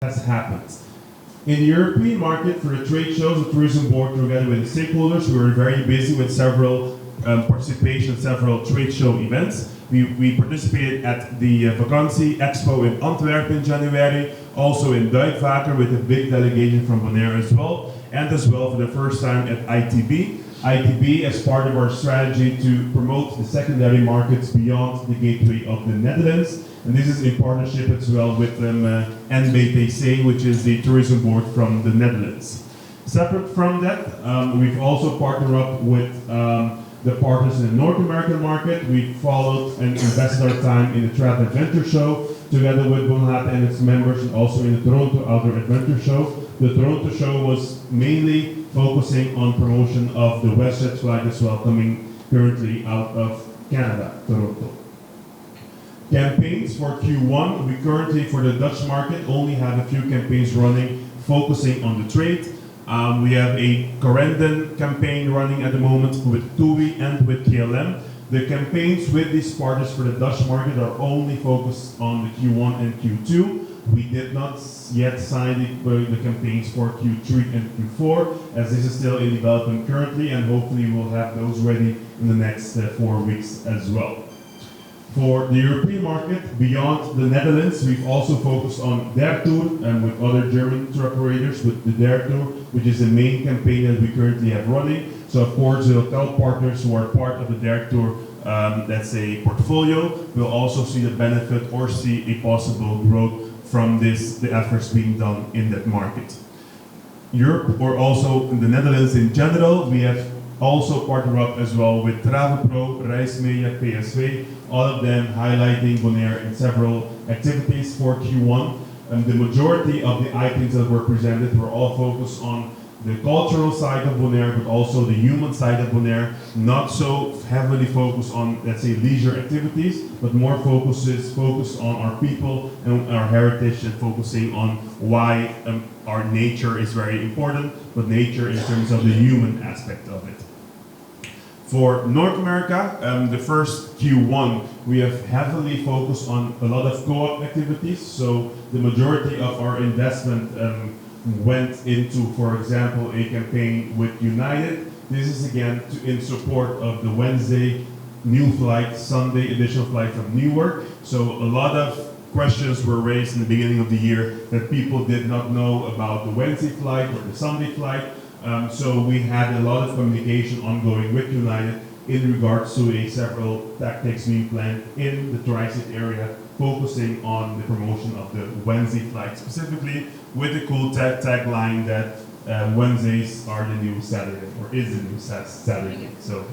has happened. In the European market, for the trade shows, the tourism board, together with the stakeholders, we were very busy with several participation, several trade show events. We participated at the Vakantie Expo in Antwerp in January, also in Duikvaker with a big delegation from Bonaire as well, and as well for the first time at ITB. ITB as part of our strategy to promote the secondary markets beyond the gateway of the Netherlands. And this is in partnership as well with NBTC, which is the tourism board from the Netherlands. Separate from that, we've also partnered up with the partners in the North American market. We followed and invested our time in the Trad Adventure Show, together with Durante and its members, and also in the Toronto Outdoor Adventure Show. The Toronto show was mainly focusing on promotion of the WestJet flight as well, coming currently out of Canada, Toronto. Campaigns for Q1, we currently, for the Dutch market, only have a few campaigns running, focusing on the trade. We have a Corendon campaign running at the moment with TUI and with KLM. The campaigns with these partners for the Dutch market are only focused on the Q1 and Q2. We did not yet sign the campaigns for Q3 and Q4, as this is still in development currently, and hopefully we'll have those ready in the next 4 weeks as well. For the European market, beyond the Netherlands, we've also focused on Der Tour and with other German tour operators with the Der Tour, which is the main campaign that we currently have running. So of course, the hotel partners who are part of the Der Tour, that's a portfolio, will also see the benefit or see a possible growth from this, the efforts being done in that market. Europe, or also in the Netherlands in general, we have also partnered up as well with Travelpro, Reismedia, PSV, all of them highlighting Bonaire in several activities for Q1. The majority of the items that were presented were all focused on the cultural side of Bonaire, but also the human side of Bonaire, not so heavily focused on, let's say, leisure activities, but more focused on our people and our heritage, and focusing on why our nature is very important, but nature in terms of the human aspect of it. For North America, the first Q1, we have heavily focused on a lot of co-op activities, so the majority of our investment went into, for example, a campaign with United. This is again in support of the Wednesday new flight, Sunday additional flight from Newark. So a lot of questions were raised in the beginning of the year that people did not know about the Wednesday flight or the Sunday flight. So we had a lot of communication ongoing with United in regards to several tactics being planned in the Tri-State area, focusing on the promotion of the Wednesday flight, specifically with the cool tagline that Wednesdays are the new Saturday, or is the new Saturday. So